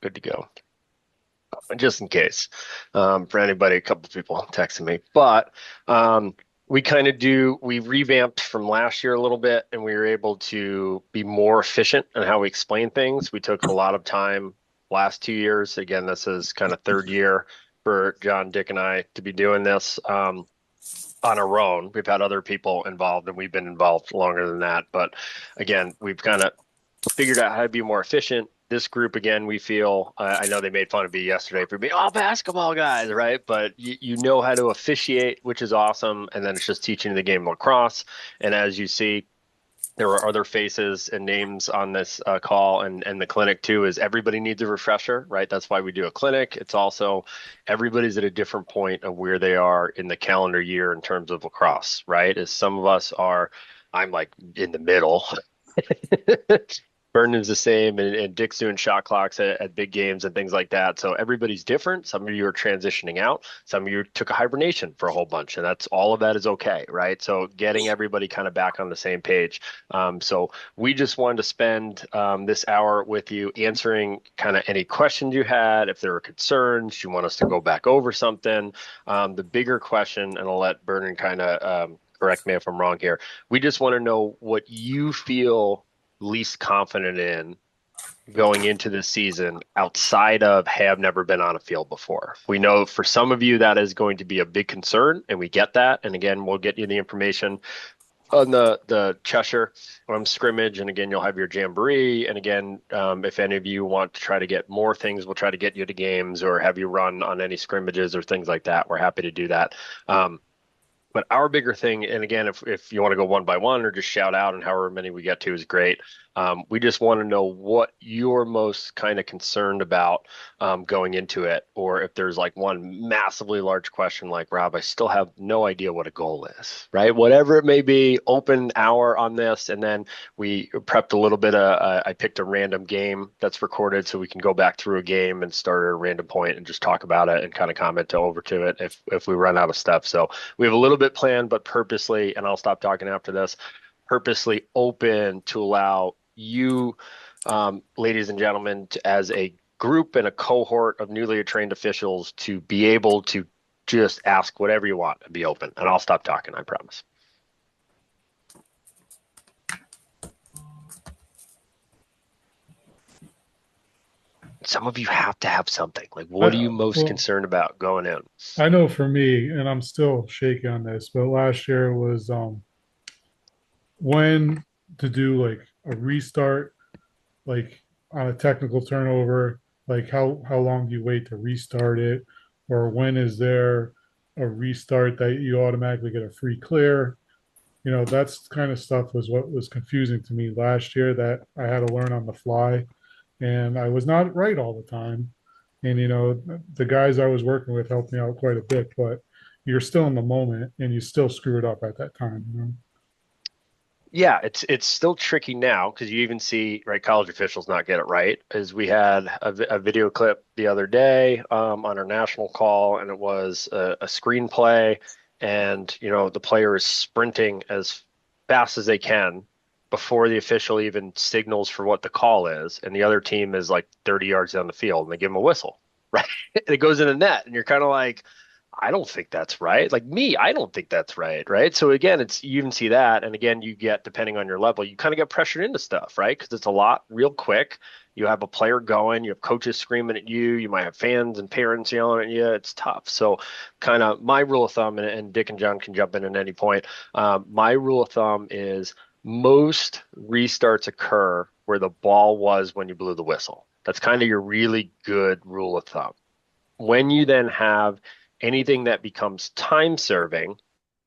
Good to go. Just in case, for anybody, a couple people texting me, but we revamped from last year a little bit, and we were able to be more efficient in how we explain things. We took a lot of time last 2 years. Again, this is kind of third year for John, Dick, and I to be doing this on our own. We've had other people involved, and we've been involved longer than that. But again, we've kind of figured out how to be more efficient. This group, again, we feel, I know they made fun of me yesterday for being all basketball guys, right? But you know how to officiate, which is awesome. And then it's just teaching the game of lacrosse. And as you see, there were other faces and names on this call and the clinic too, is everybody needs a refresher, right? That's why we do a clinic. It's also everybody's at a different point of where they are in the calendar year in terms of lacrosse, right? As some of us are, I'm like in the middle. Vernon's the same, and Dick's doing shot clocks at big games and things like that. So everybody's different. Some of you are transitioning out. Some of you took a hibernation for a whole bunch, and that's all of that is okay, right? So getting everybody kind of back on the same page. So we just wanted to spend this hour with you answering kind of any questions you had. If there were concerns, you want us to go back over something. The bigger question, and I'll let Vernon kind of correct me if I'm wrong here. We just want to know what you feel least confident in going into this season outside of have never been on a field before. We know for some of you that is going to be a big concern, and we get that. And again, we'll get you the information on the Cheshire scrimmage, and again, you'll have your jamboree. And again, if any of you want to try to get more things, we'll try to get you to games or have you run on any scrimmages or things like that. We're happy to do that. But our bigger thing, and again, if you want to go one by one or just shout out and however many we get to is great. We just want to know what you're most kind of concerned about going into it, or if there's like one massively large question like, Rob, I still have no idea what a goal is, right? Whatever it may be, open hour on this. And then we prepped a little bit I picked a random game that's recorded so we can go back through a game and start at a random point and just talk about it and kind of comment over to it if we run out of stuff. So we have a little bit planned, but purposely, and I'll stop talking after this, purposely open to allow you, ladies and gentlemen, as a group and a cohort of newly trained officials to be able to just ask whatever you want and be open. And I'll stop talking, I promise. Some of you have to have something. Like, what are you most Well, concerned about going in? I know for me, and I'm still shaky on this, but last year was when to do like a restart, like on a technical turnover, like how long do you wait to restart it, or when is there a restart that you automatically get a free clear? That's kind of stuff was what was confusing to me last year that I had to learn on the fly, and I was not right all the time. And the guys I was working with helped me out quite a bit, but you're still in the moment and you still screw it up at that time. Yeah, it's still tricky now because you even see right college officials not get it right. As we had a video clip the other day on our national call, and it was a screenplay, and the player is sprinting as fast as they can before the official even signals for what the call is, and the other team is like 30 yards down the field, and they give them a whistle, right? And it goes in the net, and you're kind of like, I don't think that's right. Like me, I don't think that's right. Right. So again, you even see that. And again, you get, depending on your level, you kind of get pressured into stuff, right? Because it's a lot real quick. You have a player going, you have coaches screaming at you, you might have fans and parents yelling at you. It's tough. So kind of my rule of thumb, and Dick and John can jump in at any point. My rule of thumb is most restarts occur where the ball was when you blew the whistle. That's kind of your really good rule of thumb. When you then have anything that becomes time serving,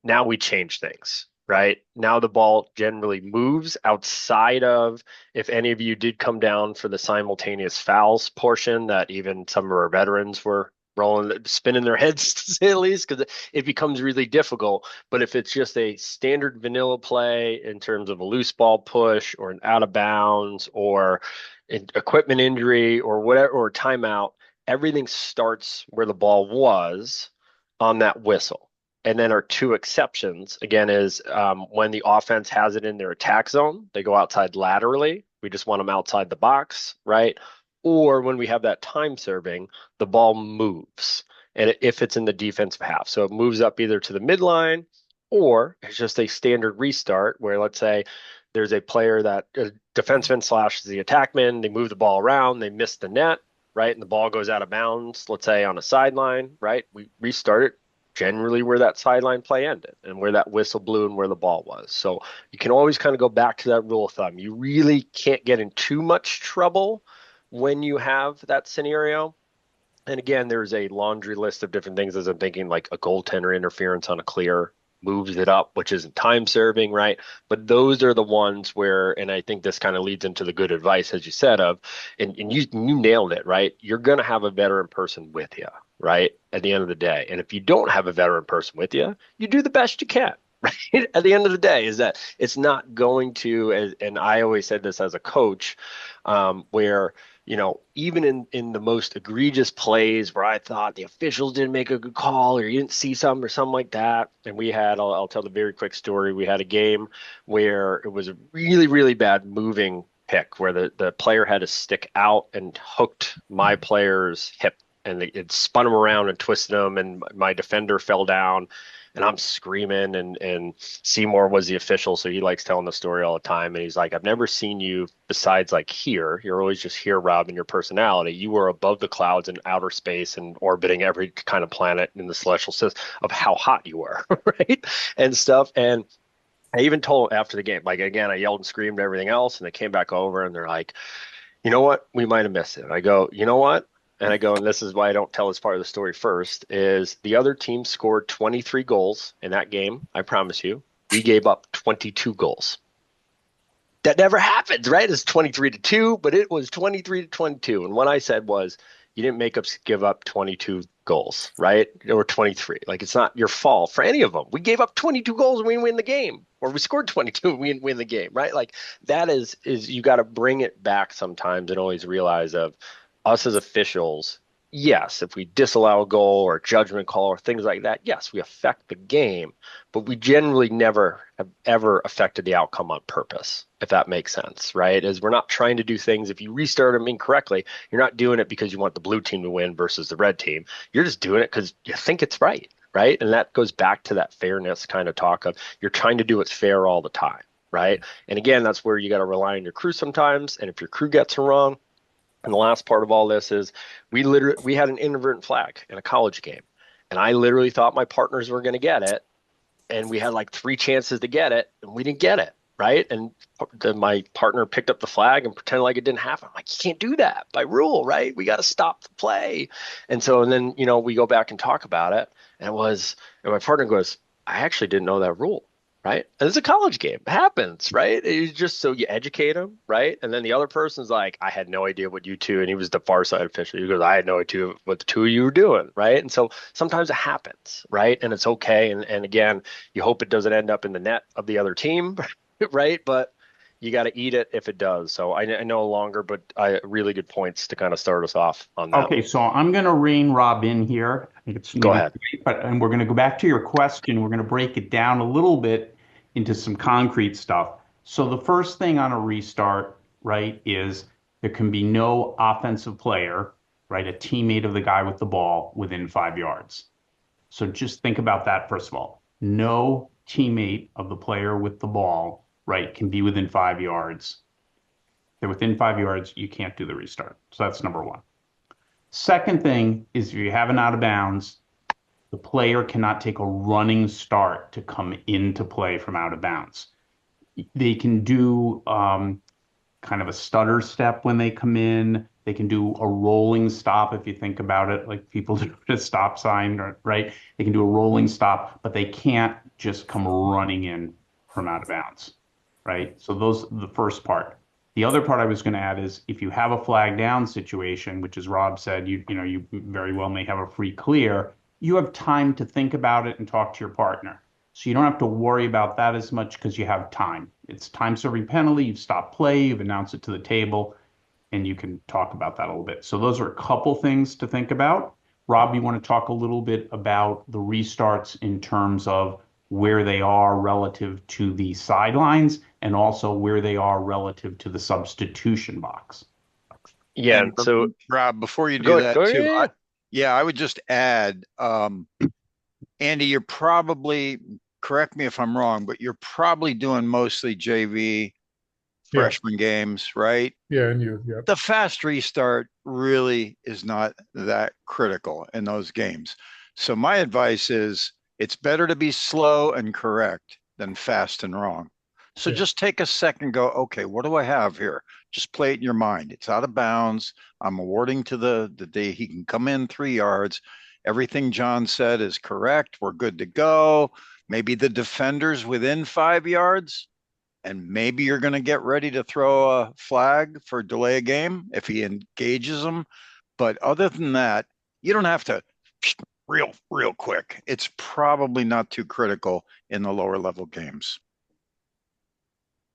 now we change things, right? Now the ball generally moves outside of if any of you did come down for the simultaneous fouls portion that even some of our veterans were rolling, spinning their heads to say the least, because it becomes really difficult. But if it's just a standard vanilla play in terms of a loose ball push or an out of bounds or an equipment injury or whatever, or timeout, everything starts where the ball was on that whistle. And then our two exceptions, again, is when the offense has it in their attack zone, they go outside laterally. We just want them outside the box, right? Or when we have that time serving, the ball moves. And if it's in the defensive half, so it moves up either to the midline or it's just a standard restart where let's say there's a player that a defenseman slash the attackman, they move the ball around, they miss the net, right? And the ball goes out of bounds, let's say on a sideline, right? We restart it generally where that sideline play ended and where that whistle blew and where the ball was. So you can always kind of go back to that rule of thumb. You really can't get in too much trouble when you have that scenario. And again, there's a laundry list of different things as I'm thinking, like a goaltender interference on a clear moves it up, which isn't time serving, right? But those are the ones where, and I think this kind of leads into the good advice, as you said, of, and you nailed it, right? You're going to have a veteran person with you, right? At the end of the day. And if you don't have a veteran person with you, you do the best you can. Right. At the end of the day, is that it's not going to, and I always said this as a coach, where even in the most egregious plays where I thought the officials didn't make a good call or you didn't see something or something like that. And we had, I'll tell the very quick story. We had a game where it was a really, really bad moving pick where the player had to stick out and hooked my player's hip and it spun him around and twisted him. And my defender fell down and I'm screaming and Seymour was the official, so he likes telling the story all the time. And he's like, I've never seen you besides like here. You're always just here, Rob, in your personality. You were above the clouds in outer space and orbiting every kind of planet in the celestial system of how hot you were, right? And stuff. And I even told after the game, like again, I yelled and screamed and everything else, and they came back over and they're like, you know what? We might have missed it. I go, you know what? And I go, and this is why I don't tell this part of the story first, is the other team scored 23 goals in that game. I promise you. We gave up 22 goals. That never happens, right? It's 23-2, but it was 23-22. And what I said was, you didn't make us give up 22 goals, right? Or 23. Like it's not your fault for any of them. We gave up 22 goals and we win the game, or we scored 22 and we win the game, right? Like that is you got to bring it back sometimes and always realize of us as officials. Yes, if we disallow a goal or a judgment call or things like that, yes, we affect the game, but we generally never have ever affected the outcome on purpose, if that makes sense, right? As we're not trying to do things, if you restart them incorrectly, you're not doing it because you want the blue team to win versus the red team. You're just doing it because you think it's right, right? And that goes back to that fairness kind of talk of you're trying to do what's fair all the time, right? And again, that's where you got to rely on your crew sometimes. And if your crew gets it wrong, and the last part of all this is we had an inadvertent flag in a college game. And I literally thought my partners were going to get it. And we had like three chances to get it, and we didn't get it. Right. And my partner picked up the flag and pretended like it didn't happen. I'm like, you can't do that by rule, right? We got to stop the play. And so, and then, we go back and talk about it. And and my partner goes, I actually didn't know that rule. Right. And it's a college game. It happens. Right. It's just so you educate them. Right. And then the other person's like, I had no idea what you two, and he was the far side official. He goes, I had no idea what the two of you were doing. Right. And so sometimes it happens. Right. And it's okay. And again, you hope it doesn't end up in the net of the other team. Right. But you got to eat it if it does. So I know longer, but really good points to kind of start us off on that. Okay, so I'm going to rein Rob in here. I think it's Go maybe ahead. three, but and we're going to go back to your question. We're going to break it down a little bit into some concrete stuff. So the first thing on a restart, right, is there can be no offensive player, right, a teammate of the guy with the ball within 5 yards. So just think about that first of all. No teammate of the player with the ball, right, can be within 5 yards. If they're within 5 yards, you can't do the restart. So that's number one. Second thing is if you have an out of bounds, the player cannot take a running start to come into play from out of bounds. They can do kind of a stutter step when they come in. They can do a rolling stop if you think about it, like people do at a stop sign, right? They can do a rolling stop, but they can't just come running in from out of bounds, right? So those the first part. The other part I was going to add is if you have a flag down situation, which as Rob said, you very well may have a free clear, you have time to think about it and talk to your partner. So you don't have to worry about that as much because you have time. It's time serving penalty, you've stopped play, you've announced it to the table, and you can talk about that a little bit. So those are a couple things to think about. Rob, you want to talk a little bit about the restarts in terms of where they are relative to the sidelines and also where they are relative to the substitution box. Yeah, And and so Rob, before you go do ahead, that go too, yeah. I would just add, Andy, you're probably, correct me if I'm wrong, but you're probably doing mostly JV Yeah, freshman games, right? yeah, and you, yeah, The fast restart really is not that critical in those games. So my advice is it's better to be slow and correct than fast and wrong. So yeah, just take a second, go, okay, what do I have here? Just play it in your mind. It's out of bounds. I'm awarding to the day he can come in 3 yards. Everything John said is correct. We're good to go. Maybe the defender's within 5 yards and maybe you're going to get ready to throw a flag for delay a game if he engages them. But other than that, you don't have to real quick. It's probably not too critical in the lower level games.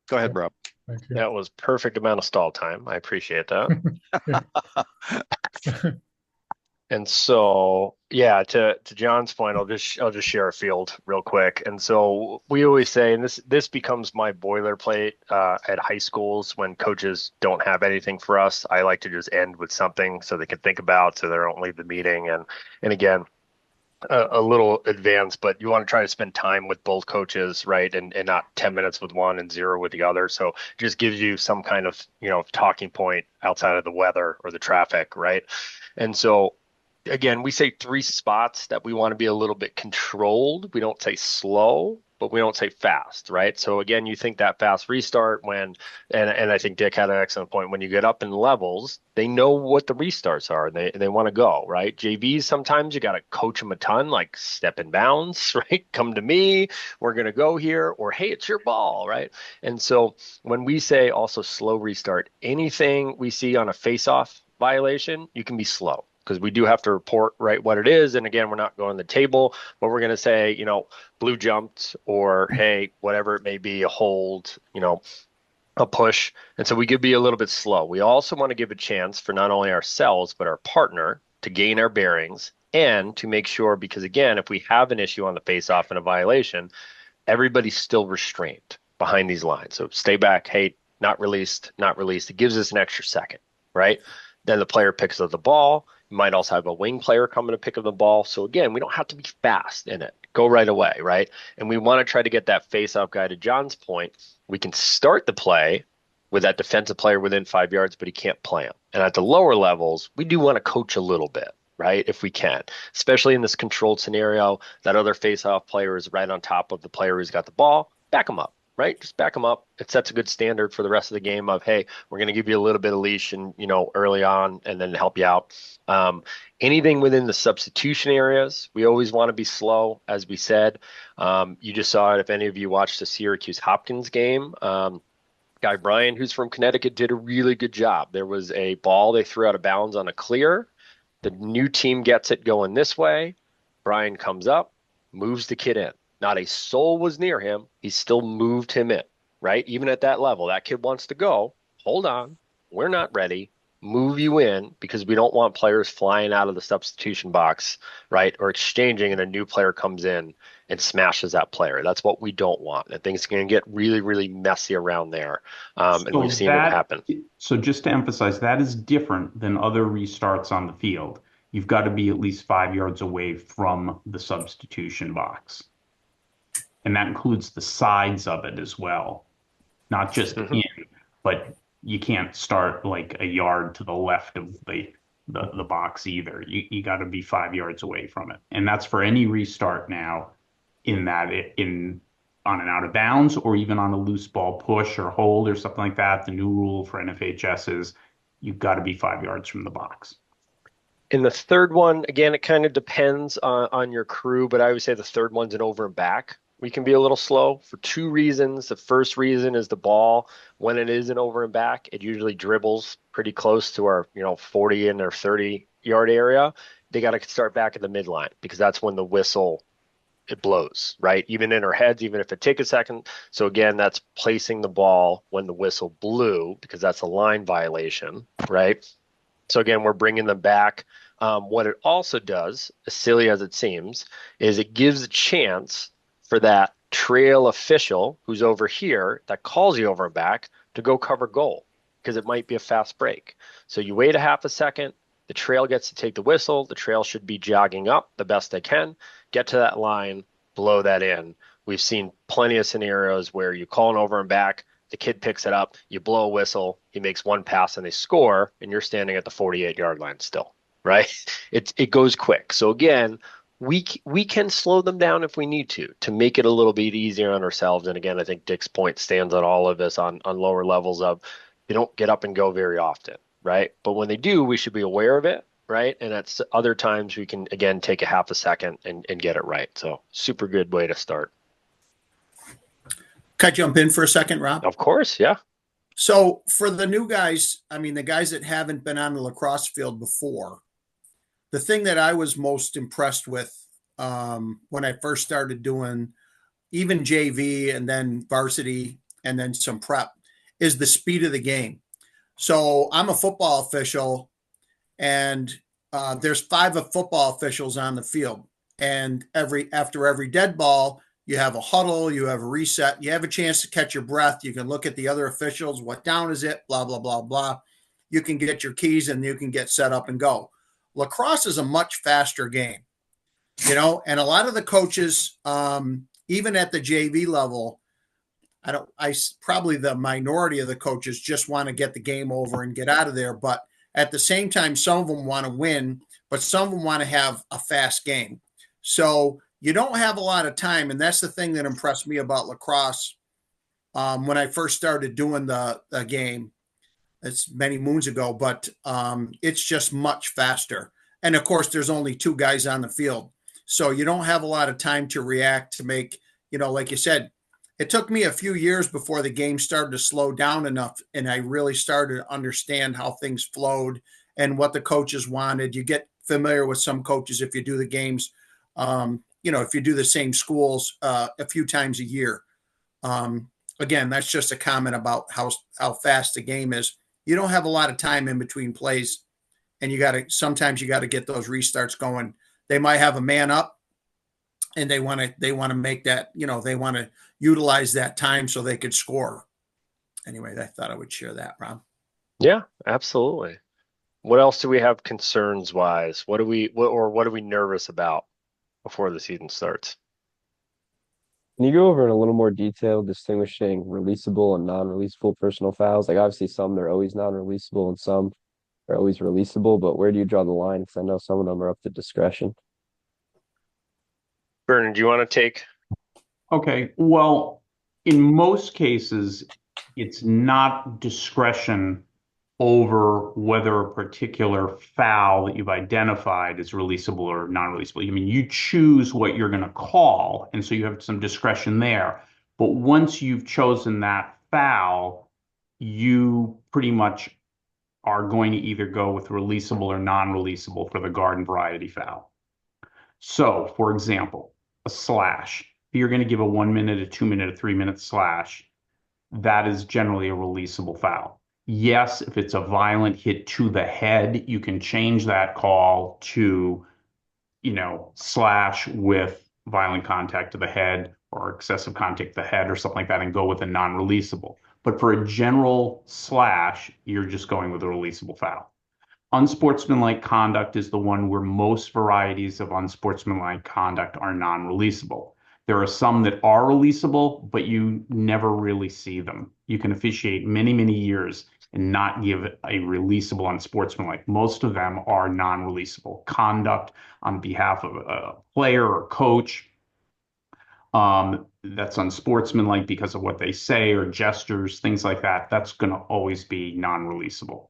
Go yeah. ahead, Rob. Thank you. That was perfect amount of stall time. I appreciate that. Yeah. And so, yeah, to John's point, I'll just share a field real quick. And so we always say, and this becomes my boilerplate at high schools when coaches don't have anything for us. I like to just end with something so they can think about, so they don't leave the meeting. And again, a little advanced, but you want to try to spend time with both coaches, right? And not 10 minutes with one and zero with the other. So it just gives you some kind of, talking point outside of the weather or the traffic, right? And so again, we say three spots that we want to be a little bit controlled. We don't say slow, but we don't say fast, right? So again, you think that fast restart when, and I think Dick had an excellent point. When you get up in levels, they know what the restarts are and they want to go, right? JVs, sometimes you got to coach them a ton, like step in bounds, right? Come to me, we're going to go here, or hey, it's your ball, right? And so when we say also slow restart, anything we see on a face-off violation, you can be slow because we do have to report right what it is. And again, we're not going to the table, but we're going to say, blue jumped or hey, whatever it may be, a hold, a push. And so we could be a little bit slow. We also want to give a chance for not only ourselves, but our partner to gain our bearings and to make sure, because again, if we have an issue on the face off and a violation, everybody's still restrained behind these lines. So stay back. Hey, not released, not released. It gives us an extra second, right? Then the player picks up the ball. You might also have a wing player coming to pick up the ball. So again, we don't have to be fast in it. Go right away, right? And we want to try to get that face-off guy. To John's point, we can start the play with that defensive player within 5 yards, but he can't play him. And at the lower levels, we do want to coach a little bit, right? If we can, especially in this controlled scenario, that other face-off player is right on top of the player who's got the ball. Back him up, right? Just back him up. It sets a good standard for the rest of the game of, hey, we're going to give you a little bit of leash and, early on and then help you out. Anything within the substitution areas, we always want to be slow, as we said. You just saw it if any of you watched the Syracuse Hopkins game. Guy Bryan, who's from Connecticut, did a really good job. There was a ball they threw out of bounds on a clear. The new team gets it going this way. Brian comes up, moves the kid in. Not a soul was near him. He still moved him in, right? Even at that level, that kid wants to go. Hold on. We're not ready. Move you in because we don't want players flying out of the substitution box, right? Or exchanging and a new player comes in and smashes that player. That's what we don't want. And things can get really, really messy around there. And we've So seen it that, happen. so just to emphasize, that is different than other restarts on the field. You've got to be at least 5 yards away from the substitution box. And that includes the sides of it as well, not just Mhm. in, but you can't start like a yard to the left of the box either. You got to be 5 yards away from it. And that's for any restart now in that in on an out of bounds or even on a loose ball push or hold or something like that. The new rule for NFHS is you've got to be 5 yards from the box. In the third one, again, it kind of depends on your crew, but I would say the third one's an over and back. We can be a little slow for two reasons. The first reason is the ball, when it is an over and back, it usually dribbles pretty close to our, 40 and or 30-yard area. They got to start back at the midline because that's when the whistle it blows, right? Even in our heads, even if it take a second. So again, that's placing the ball when the whistle blew because that's a line violation, right? So again, we're bringing them back. What it also does, as silly as it seems, is it gives a chance for that trail official who's over here that calls you over and back to go cover goal. because it might be a fast break. So you wait a half a second, the trail gets to take the whistle, the trail should be jogging up the best they can, get to that line, blow that in. We've seen plenty of scenarios where you call an over and back, the kid picks it up, you blow a whistle, he makes one pass and they score, and you're standing at the 48-yard line still, right? It goes quick. So again, we can slow them down if we need to make it a little bit easier on ourselves. And again, I think Dick's point stands on all of this on lower levels of they don't get up and go very often, right? But when they do, we should be aware of it, right? And at other times we can again take a half a second and get it right. So super good way to start. Can I jump in for a second, Rob? Of course, yeah. So for the new guys, I mean, the guys that haven't been on the lacrosse field before, the thing that I was most impressed with when I first started doing even JV and then varsity and then some prep is the speed of the game. So I'm a football official, and there's 5 football officials on the field. And after every dead ball, you have a huddle, you have a reset, you have a chance to catch your breath. You can look at the other officials, what down is it, blah, blah, blah, blah. You can get your keys and you can get set up and go. Lacrosse is a much faster game, and a lot of the coaches, even at the JV level, probably the minority of the coaches just want to get the game over and get out of there. But at the same time, some of them want to win, but some of them want to have a fast game. So you don't have a lot of time. And that's the thing that impressed me about lacrosse when I first started doing the game. It's many moons ago, but it's just much faster. And of course, there's only 2 guys on the field. So you don't have a lot of time to react to make, like you said, it took me a few years before the game started to slow down enough. And I really started to understand how things flowed and what the coaches wanted. You get familiar with some coaches if you do the games, if you do the same schools a few times a year. Again, that's just a comment about how fast the game is. You don't have a lot of time in between plays, and sometimes you got to get those restarts going. They might have a man up, and they want to make that, they want to utilize that time so they could score. Anyway, I thought I would share that, Rob. Yeah, absolutely. What else do we have concerns wise? What are we nervous about before the season starts? Can you go over in a little more detail, distinguishing releasable and non-releasable personal fouls? Like obviously some they're always non-releasable and some are always releasable, but where do you draw the line? Because I know some of them are up to discretion. Vernon, do you want to take? Okay, well, in most cases, it's not discretion over whether a particular foul that you've identified is releasable or non-releasable. I mean, you choose what you're going to call, and so you have some discretion there. But once you've chosen that foul, you pretty much are going to either go with releasable or non-releasable for the garden variety foul. So, for example, a slash. If you're going to give a 1 minute, a 2 minute, a 3 minute slash, that is generally a releasable foul. Yes, if it's a violent hit to the head, you can change that call to, slash with violent contact to the head or excessive contact to the head or something like that and go with a non-releasable. But for a general slash, you're just going with a releasable foul. Unsportsmanlike conduct is the one where most varieties of unsportsmanlike conduct are non-releasable. There are some that are releasable, but you never really see them. You can officiate many, many years and not give a releasable unsportsmanlike. Most of them are non-releasable. Conduct on behalf of a player or coach that's unsportsmanlike because of what they say or gestures, things like that, that's going to always be non-releasable.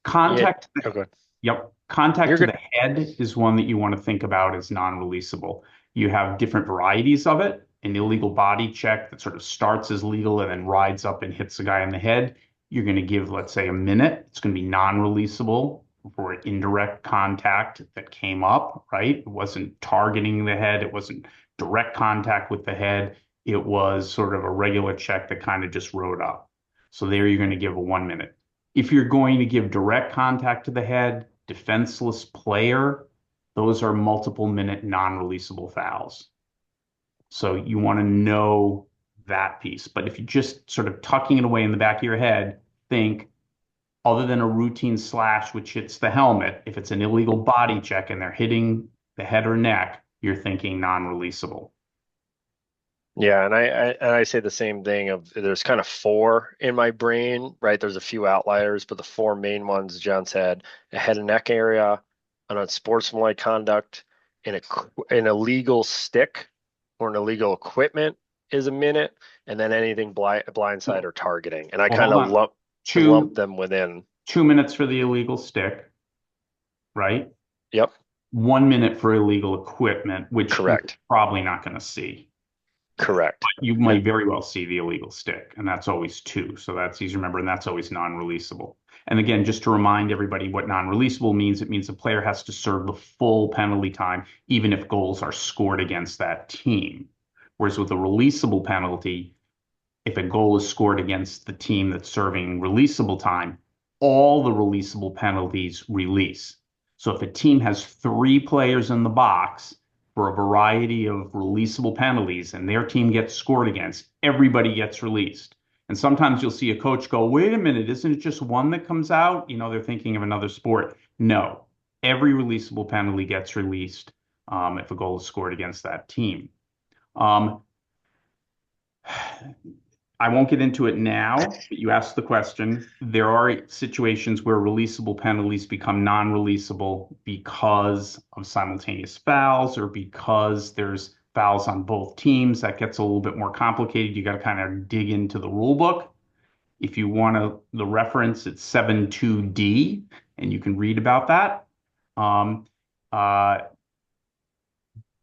Contact, Yeah. Okay. Yep. Contact You're to good. the head is one that you want to think about as non-releasable. You have different varieties of it. An illegal body check that sort of starts as legal and then rides up and hits the guy in the head. You're going to give, let's say, a minute. It's going to be non-releasable for indirect contact that came up, right? It wasn't targeting the head. It wasn't direct contact with the head. It was sort of a regular check that kind of just rode up. So there you're going to give a 1 minute. If you're going to give direct contact to the head, defenseless player, those are multiple minute non-releasable fouls. So you want to know that piece. But if you're just sort of tucking it away in the back of your head, think other than a routine slash which hits the helmet, if it's an illegal body check and they're hitting the head or neck, you're thinking non-releasable. Yeah, and I say the same thing of there's kind of four in my brain, right? There's a few outliers, but the four main ones John said, a head and neck area, an unsportsmanlike conduct, an illegal stick or an illegal equipment is a minute, and then anything blindside or targeting. And I Well, kind hold of on. lump them within. 2 minutes for the illegal stick, right? Yep, 1 minute for illegal equipment, which you're correct. probably not going to see. Correct. You might very well see the illegal stick, and that's always 2. So that's easy to remember, and that's always non-releasable. And again, just to remind everybody what non-releasable means, it means the player has to serve the full penalty time, even if goals are scored against that team. Whereas with a releasable penalty, if a goal is scored against the team that's serving releasable time, all the releasable penalties release. So if a team has 3 players in the box for a variety of releasable penalties and their team gets scored against, everybody gets released. And sometimes you'll see a coach go, wait a minute, isn't it just one that comes out? They're thinking of another sport. No, every releasable penalty gets released if a goal is scored against that team. I won't get into it now, but you asked the question. There are situations where releasable penalties become non-releasable because of simultaneous fouls or because there's fouls on both teams. That gets a little bit more complicated. You got to kind of dig into the rule book. If you want the reference, it's 7.2D, and you can read about that.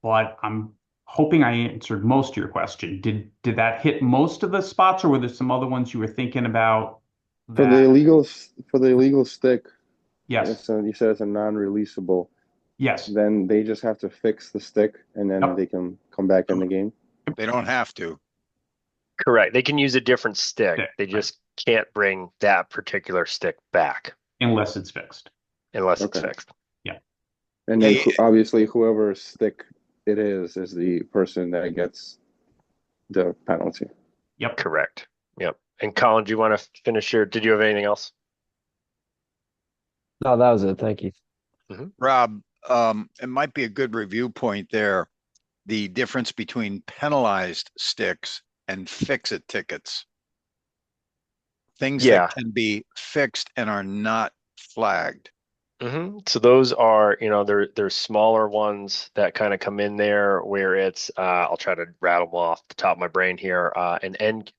But I'm hoping I answered most of your question. Did that hit most of the spots, or were there some other ones you were thinking about For the that? illegal stick, Yes. you said it's a non-releasable. Yes. Then they just have to fix the stick, and then Yep. they can come back in the game. They don't have to. Correct. They can use a different stick. Stick, They just can't bring that particular stick back Unless it's fixed. unless it's Okay. fixed. And then Hey, obviously whoever stick it is the person that gets the penalty. Yep. Correct. Yep. And Colin, do you want to finish did you have anything else? No, that was it. Thank you. Rob, it might be a good review point there. The difference between penalized sticks and fix-it tickets. Things Yeah. that can be fixed and are not flagged. So those are, there's smaller ones that kind of come in there where it's, I'll try to rattle them off the top of my brain here. An end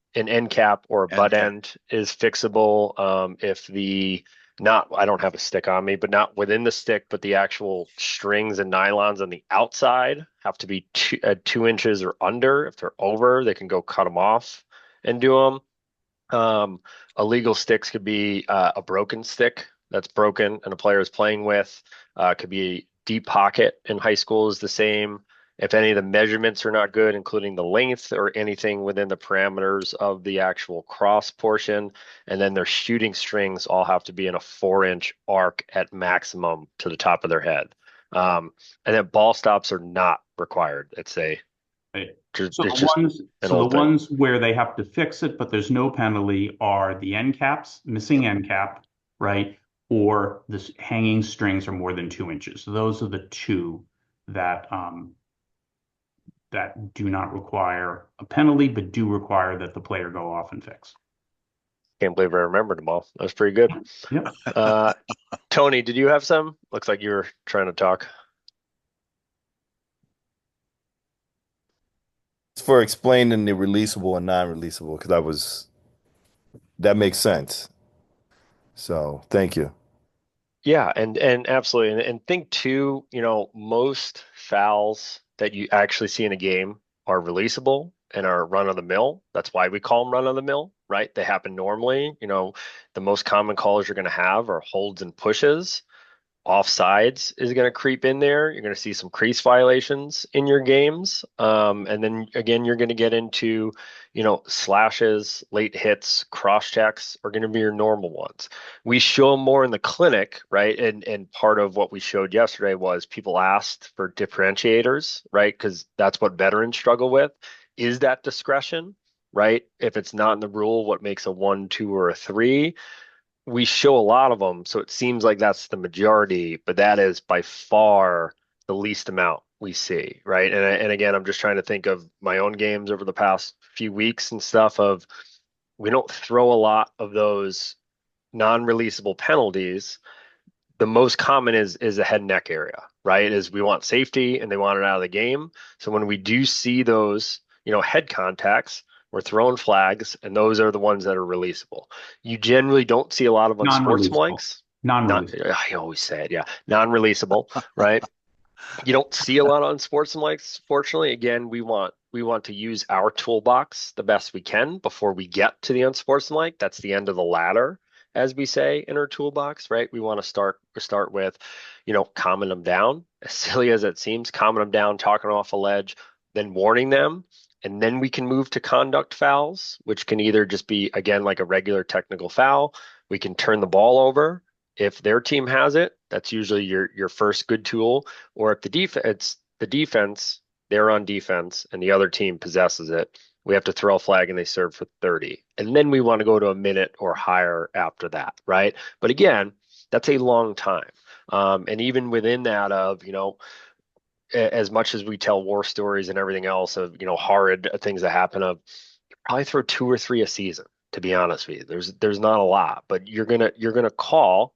cap or a butt cap. end is fixable. I don't have a stick on me, but not within the stick, but the actual strings and nylons on the outside have to be 2 inches or under. If they're over, they can go cut them off and do them. Illegal sticks could be a broken stick that's broken and a player is playing with. Could be a deep pocket in high school is the same. If any of the measurements are not good, including the length or anything within the parameters of the actual cross portion, and then their shooting strings all have to be in a 4-inch arc at maximum to the top of their head. And then ball stops are not required. It's the ones where they have to fix it, but there's no penalty are the end caps, missing end cap, right? Or the hanging strings are more than 2 inches. So those are the two that that do not require a penalty, but do require that the player go off and fix. Can't believe I remembered them all. That was pretty good. Yep. Tony, did you have some? Looks like you were trying to talk. For explaining the releasable and non-releasable, because that makes sense. So thank you. Yeah, and absolutely. And think too, most fouls that you actually see in a game are releasable and are run of the mill. That's why we call them run of the mill, right? They happen normally. The most common calls you're going to have are holds and pushes. Offsides is going to creep in there. You're going to see some crease violations in your games. And then again, you're going to get into, slashes, late hits, cross checks are going to be your normal ones. We show them more in the clinic, right? And part of what we showed yesterday was people asked for differentiators, right? Because that's what veterans struggle with. Is that discretion, right? If it's not in the rule, what makes a 1, 2, or a 3? we show a lot of them, so it seems like that's the majority, but that is by far the least amount we see, right? And again, I'm just trying to think of my own games over the past few weeks and stuff of we don't throw a lot of those non-releasable penalties. The most common is the head and neck area, right? Is we want safety and they want it out of the game. So when we do see those, head contacts, we're throwing flags, and those are the ones that are releasable. You generally don't see a lot of Non-releasable. unsportsmanlikes. Not, Non-releasable. I always say it, yeah, non-releasable, right? You don't see a lot on sportsmanlikes. Fortunately, again, we want to use our toolbox the best we can before we get to the unsportsmanlike. That's the end of the ladder, as we say in our toolbox, right? We want to start with, calming them down, as silly as it seems, calming them down, talking off a ledge, then warning them. And then we can move to conduct fouls, which can either just be, again, like a regular technical foul. We can turn the ball over if their team has it. That's usually your first good tool. Or if the defense, they're on defense and the other team possesses it, we have to throw a flag and they serve for 30. And then we want to go to a minute or higher after that, right? But again, that's a long time. And even within that of, as much as we tell war stories and everything else of, horrid things that happen of probably throw two or three a season, to be honest with you. There's not a lot, but you're gonna call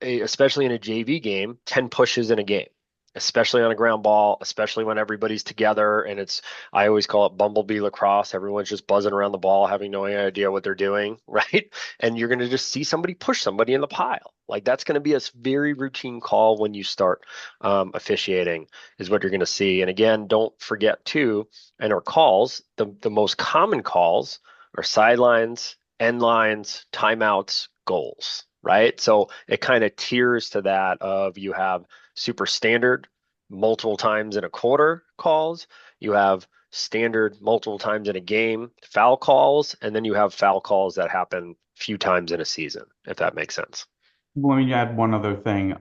especially in a JV game, 10 pushes in a game, especially on a ground ball, especially when everybody's together. And I always call it bumblebee lacrosse. Everyone's just buzzing around the ball, having no idea what they're doing, right? And you're going to just see somebody push somebody in the pile. Like that's going to be a very routine call when you start officiating, is what you're going to see. And again, don't forget too, and our calls, the most common calls are sidelines, end lines, timeouts, goals, right? So it kind of tiers to that of you have super standard multiple times in a quarter calls, you have standard multiple times in a game foul calls, and then you have foul calls that happen a few times in a season, if that makes sense. Let me add one other thing.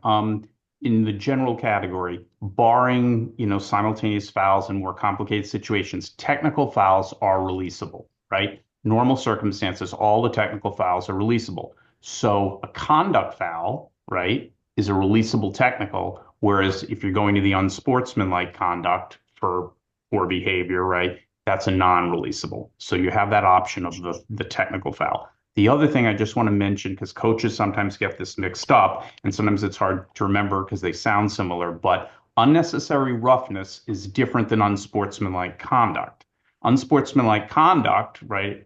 In the general category, barring, simultaneous fouls and more complicated situations, technical fouls are releasable, right? Normal circumstances, all the technical fouls are releasable. So a conduct foul, right, is a releasable technical, whereas if you're going to the unsportsmanlike conduct for poor behavior, right, that's a non-releasable. So you have that option of the technical foul. The other thing I just want to mention, because coaches sometimes get this mixed up, and sometimes it's hard to remember because they sound similar, but unnecessary roughness is different than unsportsmanlike conduct. Unsportsmanlike conduct, right,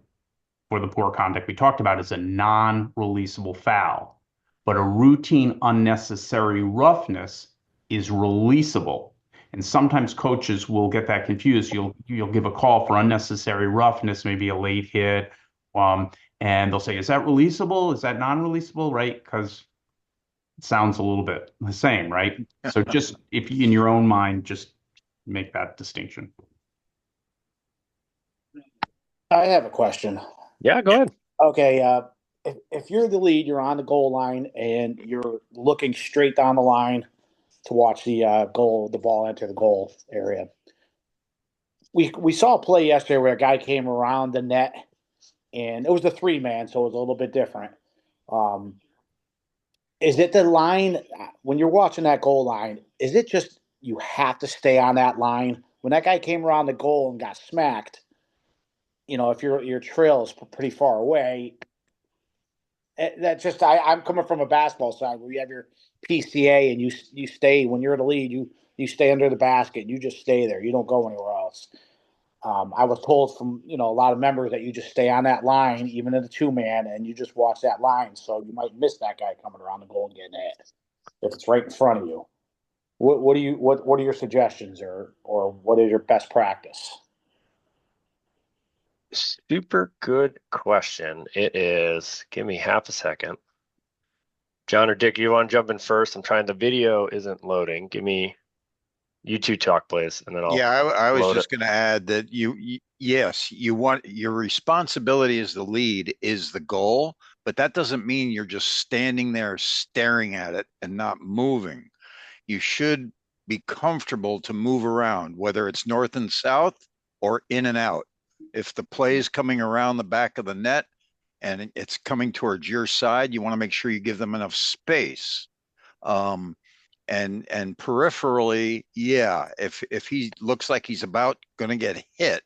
for the poor conduct we talked about, is a non-releasable foul. But a routine unnecessary roughness is releasable. And sometimes coaches will get that confused. You'll give a call for unnecessary roughness, maybe a late hit, and they'll say, "Is that releasable? Is that non-releasable?" Right? Because it sounds a little bit the same, right? So just if in your own mind, just make that distinction. I have a question. Yeah, go ahead. Okay, if you're the lead, you're on the goal line, and you're looking straight down the line to watch the the ball enter the goal area. We saw a play yesterday where a guy came around the net, and it was a 3-man, so it was a little bit different. Is it the line when you're watching that goal line? Is it just you have to stay on that line? When that guy came around the goal and got smacked, if your trail is pretty far away, that's just I'm coming from a basketball side where you have your PCA and you stay when you're in the lead, you stay under the basket, you just stay there, you don't go anywhere else. I was told from a lot of members that you just stay on that line, even in the 2-man, and you just watch that line. So you might miss that guy coming around the goal and getting hit if it's right in front of you. What are your suggestions, or what is your best practice? Super good question. It is. Give me half a second. John or Dick, you want to jump in first? The video isn't loading. You two talk, please, and then I'll. Yeah, I was just going to add that yes, you want your responsibility as the lead is the goal, but that doesn't mean you're just standing there staring at it and not moving. You should be comfortable to move around, whether it's north and south or in and out. If the play is coming around the back of the net, and it's coming towards your side, you want to make sure you give them enough space. And peripherally, yeah, if he looks like he's about going to get hit,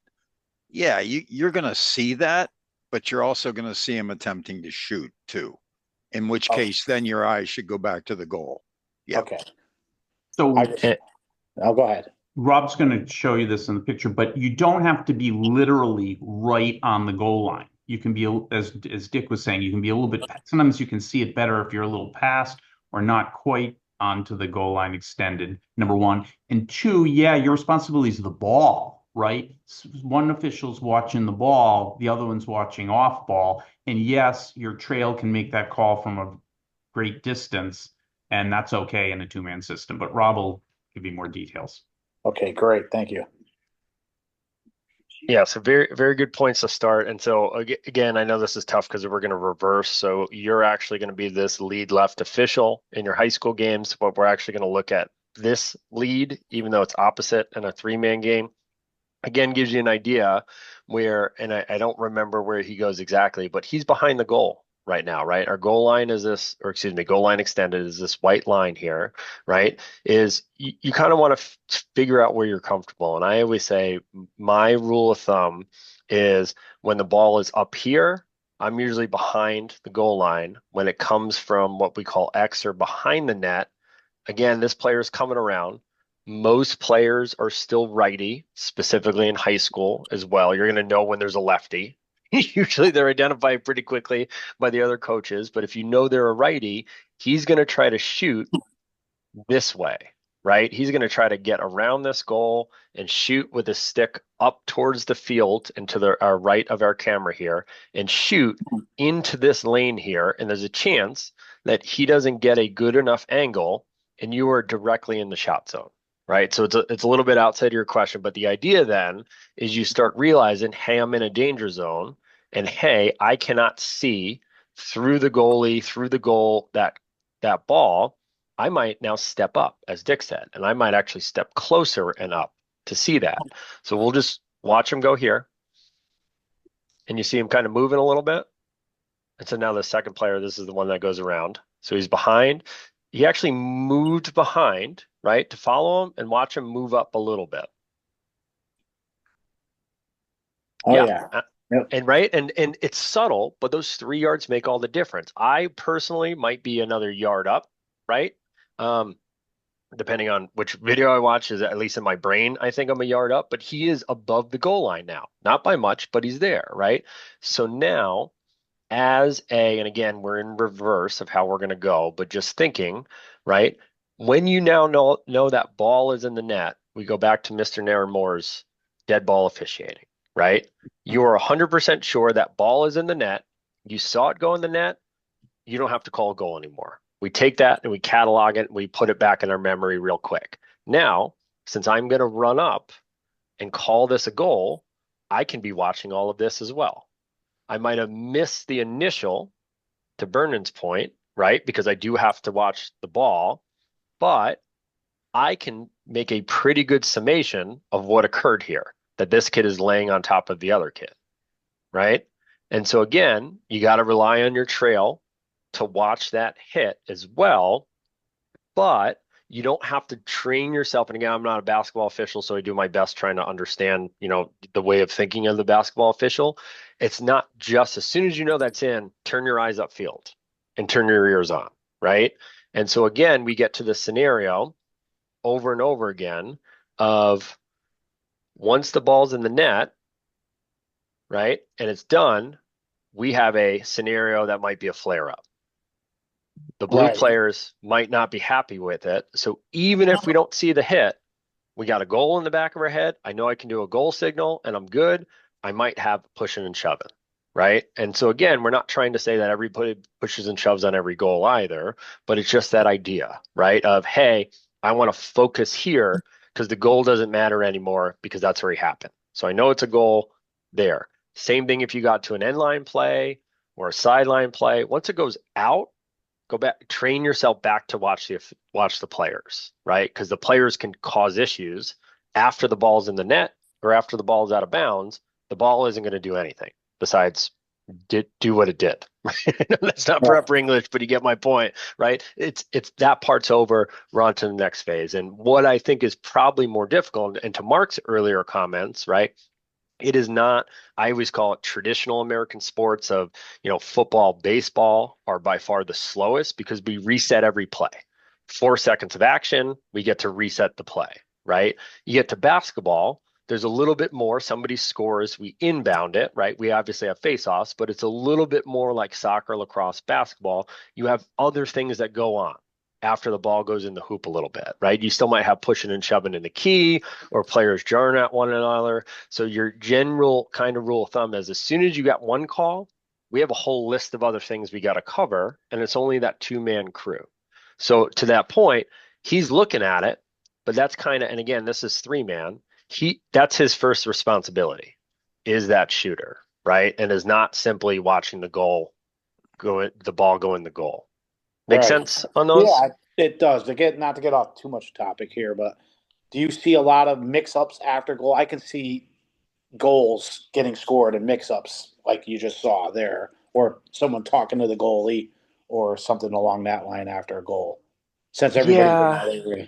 yeah, you're going to see that, but you're also going to see him attempting to shoot too. In which case, then your eyes should go back to the goal. Yeah. Okay. So I'll go ahead. Rob's going to show you this in the picture, but you don't have to be literally right on the goal line. You can be, as Dick was saying, you can be a little bit, sometimes you can see it better if you're a little past or not quite onto the goal line extended, number one. And two, yeah, your responsibility is the ball, right? One official's watching the ball, the other one's watching off ball. And yes, your trail can make that call from a great distance, and that's okay in a two-man system. But Rob will give you more details. Okay, great. Thank you. Yeah, so very, very good points to start. And so again, I know this is tough because we're going to reverse. So you're actually going to be this lead left official in your high school games, but we're actually going to look at this lead, even though it's opposite in a three-man game. Again, gives you an idea where, and I don't remember where he goes exactly, but he's behind the goal right now, right? Our goal line is this, or excuse me, goal line extended is this white line here, right? Is you kind of want to figure out where you're comfortable. And I always say my rule of thumb is when the ball is up here, I'm usually behind the goal line. When it comes from what we call X or behind the net, again, this player is coming around. Most players are still righty, specifically in high school as well. You're going to know when there's a lefty. Usually they're identified pretty quickly by the other coaches, but if you know they're a righty, he's going to try to shoot this way, right? He's going to try to get around this goal and shoot with his stick up towards the field and to the right of our camera here and shoot into this lane here. And there's a chance that he doesn't get a good enough angle and you are directly in the shot zone. Right. So it's a little bit outside of your question, but the idea then is you start realizing, hey, I'm in a danger zone, and hey, I cannot see through the goalie, through the goal, that ball. I might now step up, as Dick said, and I might actually step closer and up to see that. So we'll just watch him go here, and you see him kind of moving a little bit. And so now the second player, this is the one that goes around. So he's behind. He actually moved behind, right, to follow him and watch him move up a little bit. Oh, yeah. Yep. And right, and it's subtle, but those 3 yards make all the difference. I personally might be another yard up, right? Depending on which video I watch, is at least in my brain, I think I'm a yard up, but he is above the goal line now. Not by much, but he's there, right? So now, and again, we're in reverse of how we're going to go, but just thinking, right? When you now know that ball is in the net, we go back to Mr. Naramoore's dead ball officiating, right? You are 100% sure that ball is in the net. You saw it go in the net. You don't have to call a goal anymore. We take that and we catalog it and we put it back in our memory real quick. Now, since I'm going to run up and call this a goal, I can be watching all of this as well. I might have missed the initial, to Vernon's point, right? Because I do have to watch the ball, but I can make a pretty good summation of what occurred here, that this kid is laying on top of the other kid, right? And so again, you got to rely on your trail to watch that hit as well, but you don't have to train yourself. And again, I'm not a basketball official, so I do my best trying to understand, the way of thinking of the basketball official. It's not just as soon as you know that's in, turn your eyes upfield and turn your ears on, right? And so again, we get to the scenario over and over again of once the ball's in the net, right, and it's done, we have a scenario that might be a flare-up. The blue players might not be happy with it. So even if we don't see the hit, we got a goal in the back of our head. I know I can do a goal signal and I'm good. I might have pushing and shoving, right? And so again, we're not trying to say that everybody pushes and shoves on every goal either, but it's just that idea, right? Of, hey, I want to focus here because the goal doesn't matter anymore because that's where he happened. So I know it's a goal there. Same thing if you got to an end line play or a sideline play. Once it goes out, go back, train yourself back to watch the players, right? Because the players can cause issues after the ball's in the net or after the ball's out of bounds. The ball isn't going to do anything besides do what it did. That's not proper English, but you get my point, right? It's that part's over. We're on to the next phase. And what I think is probably more difficult, and to Mark's earlier comments, right? It is not, I always call it traditional American sports of, football, baseball are by far the slowest because we reset every play. 4 seconds of action, we get to reset the play, right? You get to basketball, there's a little bit more. Somebody scores, we inbound it, right? We obviously have face-offs, but it's a little bit more like soccer, lacrosse, basketball. You have other things that go on after the ball goes in the hoop a little bit, right? You still might have pushing and shoving in the key or players jarring at one another. So your general kind of rule of thumb is as soon as you got one call, we have a whole list of other things we got to cover, and it's only that two-man crew. So to that point, he's looking at it, but that's kind of, and again, this is three-man. That's his first responsibility, is that shooter, right? And is not simply watching the ball go in the goal. Make sense on those? Yeah, it does. Not to get off too much topic here, but do you see a lot of mix-ups after goal? I can see goals getting scored and mix-ups like you just saw there, or someone talking to the goalie or something along that line after a goal. Since everybody's in that area.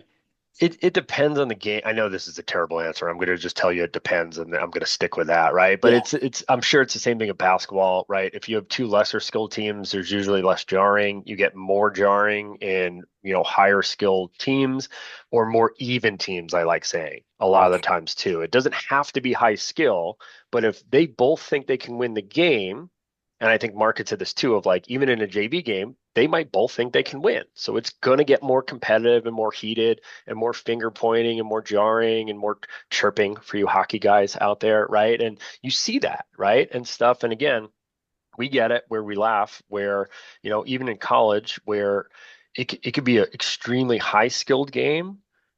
It depends on the game. I know this is a terrible answer. I'm going to just tell you it depends, and I'm going to stick with that, right? But it's I'm sure it's the same thing in basketball, right? If you have two lesser skilled teams, there's usually less jarring. You get more jarring in higher skilled teams or more even teams. I like saying a lot of the times too. It doesn't have to be high skill, but if they both think they can win the game. And I think Mark had said this too, of like, even in a JV game, they might both think they can win. So it's going to get more competitive and more heated and more finger pointing and more jarring and more chirping for you hockey guys out there, right? And you see that, right? And stuff. And again, we get it where we laugh, where, even in college, where it could be an extremely high skilled game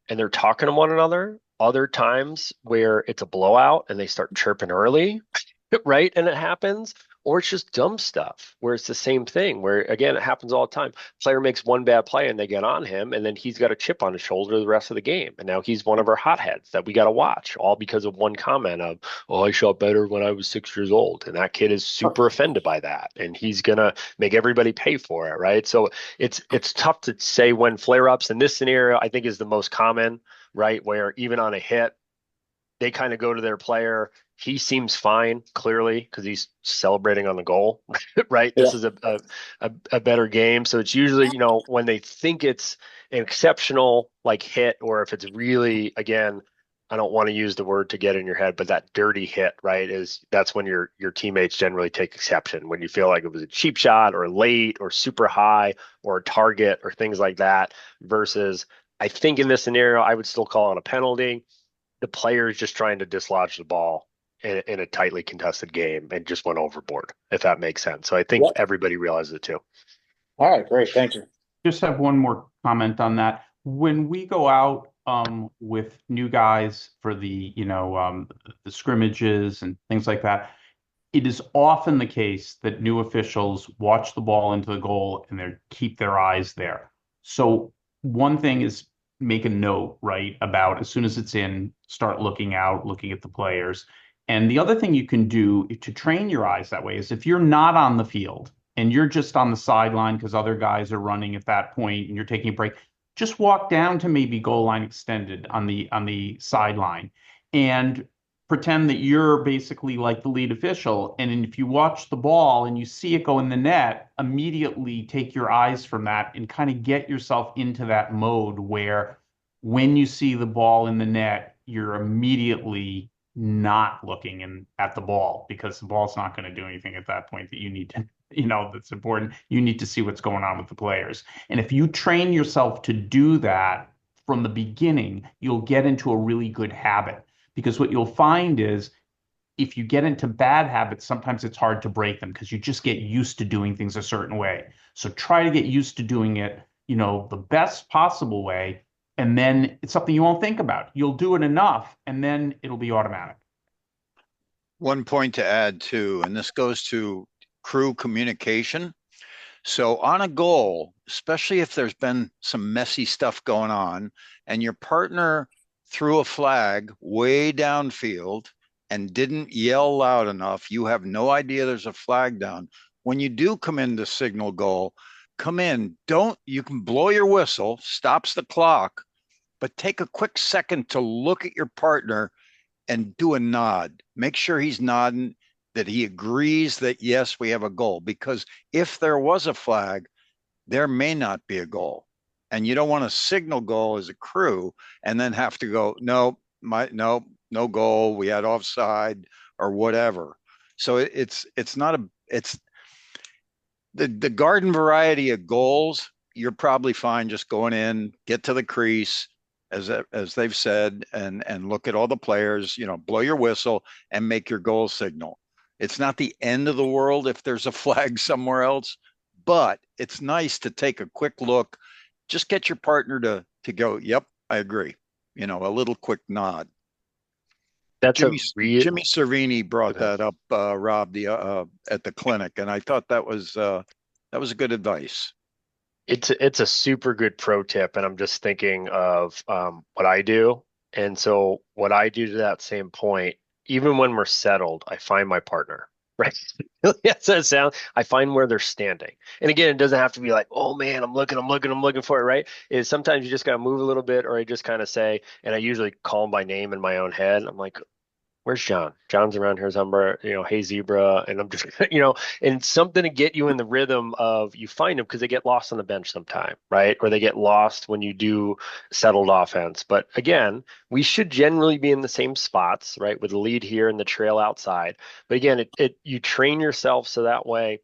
and they're talking to one another. Other times where it's a blowout and they start chirping early, right? And it happens, or it's just dumb stuff where it's the same thing where, again, it happens all the time. Player makes one bad play and they get on him, and then he's got a chip on his shoulder the rest of the game. And now he's one of our hotheads that we got to watch, all because of one comment of, oh, I shot better when I was 6 years old. And that kid is super offended by that. And he's going to make everybody pay for it, right? So it's tough to say when flare ups. In this scenario, I think is the most common, right? Where even on a hit, they kind of go to their player. He seems fine, clearly, because he's celebrating on the goal, right? This is a better game. So it's usually, when they think it's an exceptional like hit, or if it's really, again, I don't want to use the word to get in your head, but that dirty hit, right, that's when your teammates generally take exception, when you feel like it was a cheap shot or late or super high or a target or things like that, versus I think in this scenario, I would still call it a penalty. The player is just trying to dislodge the ball in a tightly contested game and just went overboard, if that makes sense. So I think everybody realizes it too. All right, great. Thank you. Just have one more comment on that. When we go out with new guys for the scrimmages and things like that, it is often the case that new officials watch the ball into the goal and they keep their eyes there. So one thing is make a note, right, about as soon as it's in, start looking out, looking at the players. And the other thing you can do to train your eyes that way is if you're not on the field and you're just on the sideline because other guys are running at that point and you're taking a break, just walk down to maybe goal line extended on the sideline and pretend that you're basically like the lead official. And if you watch the ball and you see it go in the net, immediately take your eyes from that and kind of get yourself into that mode where when you see the ball in the net, you're immediately not looking at the ball, because the ball's not going to do anything at that point that you need to, that's important. You need to see what's going on with the players. And if you train yourself to do that from the beginning, you'll get into a really good habit. Because what you'll find is if you get into bad habits, sometimes it's hard to break them because you just get used to doing things a certain way. So try to get used to doing it, the best possible way. And then it's something you won't think about. You'll do it enough and then it'll be automatic. One point to add too, and this goes to crew communication. So on a goal, especially if there's been some messy stuff going on and your partner threw a flag way downfield and didn't yell loud enough, you have no idea there's a flag down. When you do come in to signal goal, come in. You can blow your whistle, stops the clock, but take a quick second to look at your partner and do a nod. Make sure he's nodding, that he agrees that, yes, we have a goal. Because if there was a flag, there may not be a goal. And you don't want to signal goal as a crew and then have to go, no, no goal. We had offside or whatever. So it's not it's the garden variety of goals. You're probably fine just going in, get to the crease, as they've said, and look at all the players, blow your whistle and make your goal signal. It's not the end of the world if there's a flag somewhere else, but it's nice to take a quick look, just get your partner to go, yep, I agree. A little quick nod. That's Jimmy a real. Jimmy Cervini brought that up, Rob, at the clinic, and I thought that was a good advice. It's a super good pro tip, and I'm just thinking of what I do. And so what I do to that same point, even when we're settled, I find my partner, right? Yes, that sounds. I find where they're standing. And again, it doesn't have to be like, oh man, I'm looking for it, right? Is sometimes you just gotta move a little bit, or I just kind of say, and I usually call them by name in my own head. I'm like, where's John? John's around here somewhere, hey zebra, and I'm just, and something to get you in the rhythm of you find them because they get lost on the bench sometime, right? Or they get lost when you do settled offense. But again, we should generally be in the same spots, right? With the lead here and the trail outside. But again, you train yourself so that way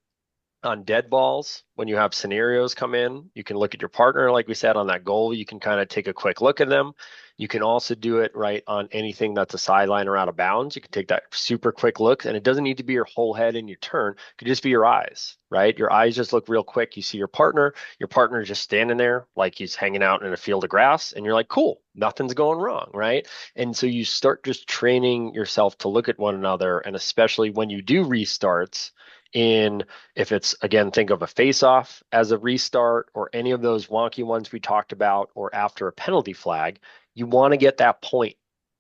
on dead balls, when you have scenarios come in, you can look at your partner, like we said, on that goal. You can kind of take a quick look at them. You can also do it right on anything that's a sideline or out of bounds. You can take that super quick look, and it doesn't need to be your whole head and your turn. It could just be your eyes, right? Your eyes just look real quick. You see your partner is just standing there like he's hanging out in a field of grass, and you're like, cool, nothing's going wrong, right? And so you start just training yourself to look at one another, and especially when you do restarts, if it's, again, think of a face-off as a restart or any of those wonky ones we talked about, or after a penalty flag, you want to get that point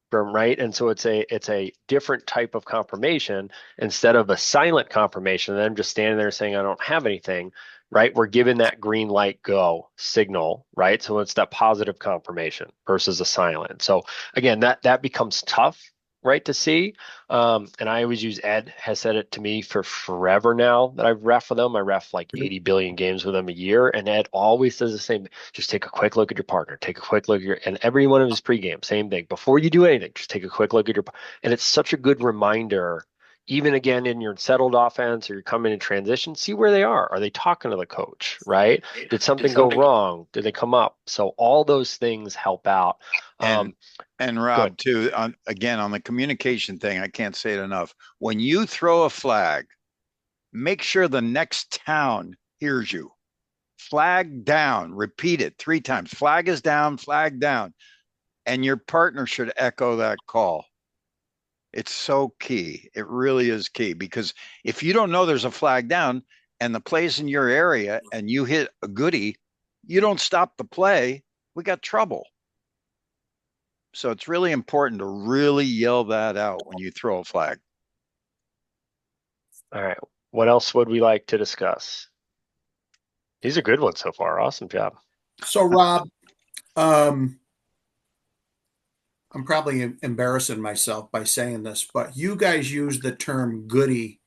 from, right? And so it's a different type of confirmation instead of a silent confirmation, and them just standing there saying, I don't have anything, right? We're given that green light go signal, right? So it's that positive confirmation versus a silent. So again, that becomes tough, right, to see. And I always use Ed has said it to me for forever now that I've ref with him. I ref like 80 billion games with him a year. And Ed always says the same, just take a quick look at your partner, take a quick look at and every one of his pregame, same thing. Before you do anything, just take a quick look at and it's such a good reminder, even again in your settled offense or you're coming in transition, see where they are. Are they talking to the coach, right? Did something go wrong? Did they come up? So all those things help out. And Rob, too, again, on the communication thing, I can't say it enough. When you throw a flag, make sure the next town hears you. Flag down, repeat it 3 times. Flag is down, flag down. And your partner should echo that call. It's so key. It really is key, because if you don't know there's a flag down and the play's in your area and you hit a goodie, you don't stop the play, we got trouble. So it's really important to really yell that out when you throw a flag. All right. What else would we like to discuss? These are good ones so far. Awesome job. So, Rob, I'm probably embarrassing myself by saying this, but you guys use the term goodie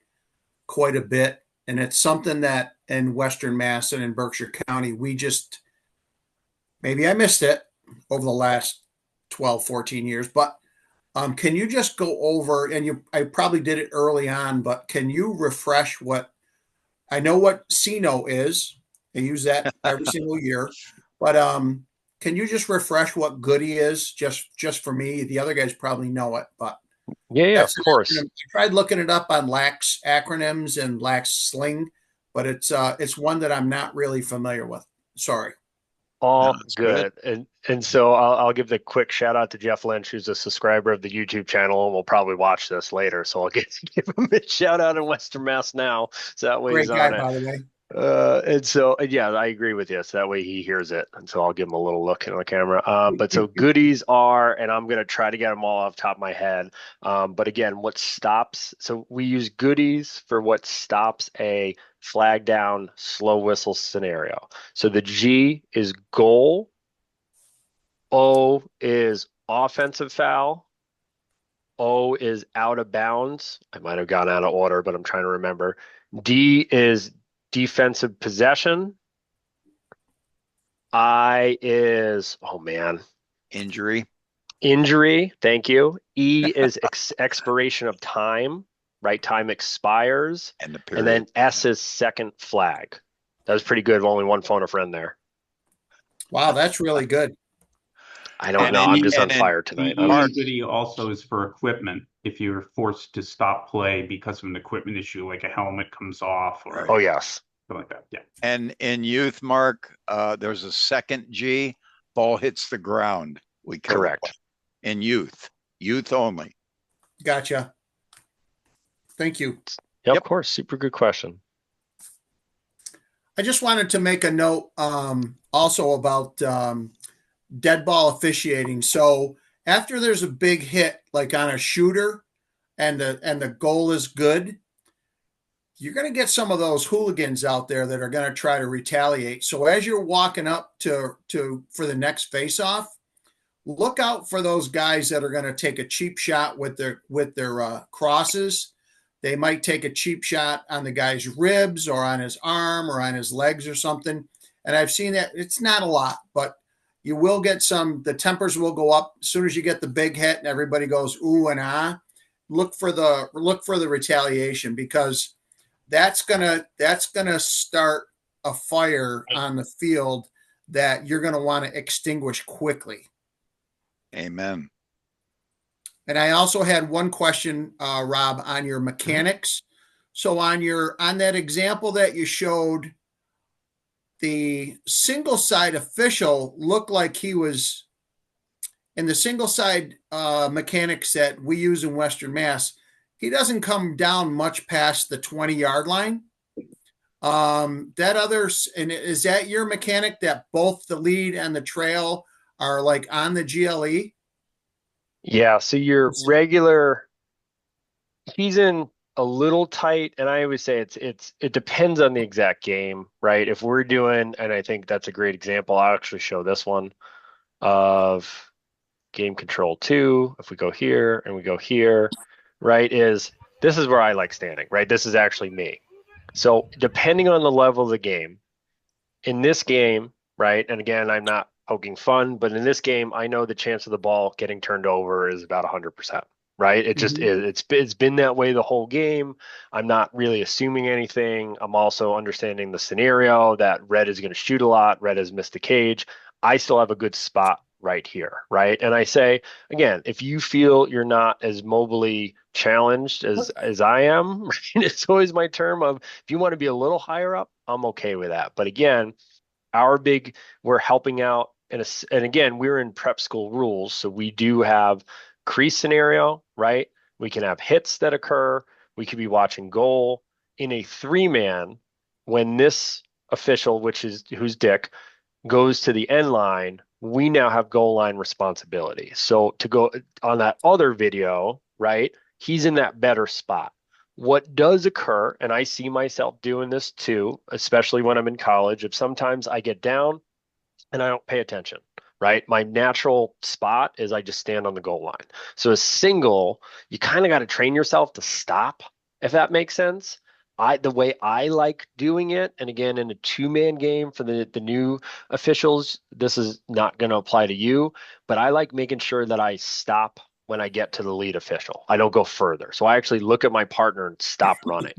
quite a bit. And it's something that in Western Mass and in Berkshire County, maybe I missed it over the last 12, 14 years, but can you just go over, and I probably did it early on, but can you refresh I know what CNO is. I use that every single year, but can you just refresh what goodie is just for me? The other guys probably know it, but yeah, of course. I tried looking it up on Lax acronyms and Lax sling, but it's one that I'm not really familiar with. Sorry. All good. And so I'll give the quick shout out to Jeff Lynch, who's a subscriber of the YouTube channel and will probably watch this later. So I'll give him a shout out in Western Mass now. So that way Great he's guy, on it. by the way. And so, yeah, I agree with you. So that way he hears it. And so I'll give him a little look in the camera. But so goodies are, and I'm going to try to get them all off the top of my head. But again, what stops, so we use goodies for what stops a flag down, slow whistle scenario. So the G is goal. O is offensive foul. O is out of bounds. I might have gone out of order, but I'm trying to remember. D is defensive possession. I is, oh man, Injury. injury. Thank you. E is expiration of time, right? Time expires. And the And then period. S is second flag. That was pretty good. Only one phone a friend there. Wow, that's really good. I don't And know. then- I'm just on and then fire The tonight. E goodie also is for equipment. If you're forced to stop play because of an equipment issue, like a helmet comes off or Right. Oh, yes. something like that. Yeah. And in youth, Mark, there's a second G. Ball hits the ground. We kill the Correct. ball. In youth only. Gotcha. Thank you. Yeah, Yep. of course. Super good question. I just wanted to make a note also about dead ball officiating. So after there's a big hit, like on a shooter, and the goal is good, you're going to get some of those hooligans out there that are going to try to retaliate. So as you're walking up to for the next face-off, look out for those guys that are going to take a cheap shot with their crosses. They might take a cheap shot on the guy's ribs or on his arm or on his legs or something. And I've seen that. It's not a lot, but you will get some. The tempers will go up as soon as you get the big hit and everybody goes ooh and ah. Look for the retaliation, because that's gonna start a fire on the field that you're going to want to extinguish quickly. Amen. And I also had one question, Rob, on your mechanics. So on that example that you showed, the single side official looked like he was in the single side mechanics that we use in Western Mass. He doesn't come down much past the 20-yard line. And is that your mechanic, that both the lead and the trail are like on the GLE? Yeah, so your regular, he's in a little tight, and I always say it depends on the exact game, right? If we're doing, and I think that's a great example, I'll actually show this one of game control 2. If we go here and we go here, right, this is where I like standing, right? This is actually me. So depending on the level of the game, in this game, right, and again, I'm not poking fun, but in this game, I know the chance of the ball getting turned over is about 100%, right? It just is. It's been that way the whole game. I'm not really assuming anything. I'm also understanding the scenario that red is going to shoot a lot. Red has missed the cage. I still have a good spot right here, right? And I say, again, if you feel you're not as mobilely challenged as I am, right, it's always my term of, if you want to be a little higher up, I'm okay with that. But again, we're helping out, and again, we're in prep school rules, so we do have crease scenario, right? We can have hits that occur. We could be watching goal in a 3-man. When this official, who's Dick, goes to the end line, we now have goal line responsibility. So to go on that other video, right? He's in that better spot. What does occur, and I see myself doing this too, especially when I'm in college, if sometimes I get down and I don't pay attention, right? My natural spot is I just stand on the goal line. So a single, you kind of got to train yourself to stop, if that makes sense. The way I like doing it, and again, in a 2-man game for the new officials, this is not going to apply to you, but I like making sure that I stop when I get to the lead official. I don't go further. So I actually look at my partner and stop running.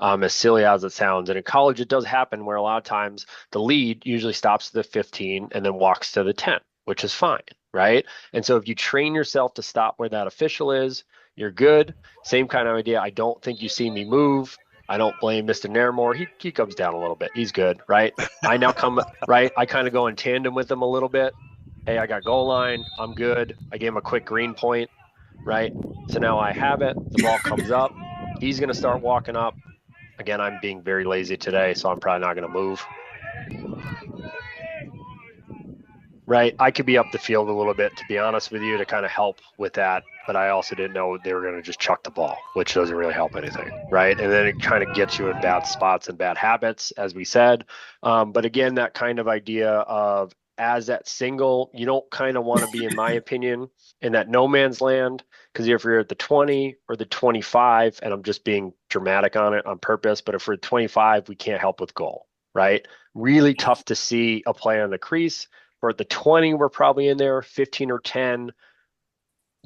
As silly as it sounds. And in college, it does happen where a lot of times the lead usually stops to the 15 and then walks to the 10, which is fine, right? And so if you train yourself to stop where that official is, you're good. Same kind of idea. I don't think you see me move. I don't blame Mr. Nairmore. He comes down a little bit. He's good, right? I now come, right? I kind of go in tandem with him a little bit. Hey, I got goal line. I'm good. I gave him a quick green point, right? So now I have it. The ball comes up. He's going to start walking up. Again, I'm being very lazy today, so I'm probably not going to move. Right. I could be up the field a little bit, to be honest with you, to kind of help with that. But I also didn't know they were going to just chuck the ball, which doesn't really help anything. Right. And then it kind of gets you in bad spots and bad habits, as we said. But again, that kind of idea of as that single, you don't kind of want to be, in my opinion, in that no man's land. Because if you're at the 20 or the 25, and I'm just being dramatic on it on purpose, but if we're at 25, we can't help with goal. Right. Really tough to see a play on the crease. Or at the 20, we're probably in there. 15 or 10,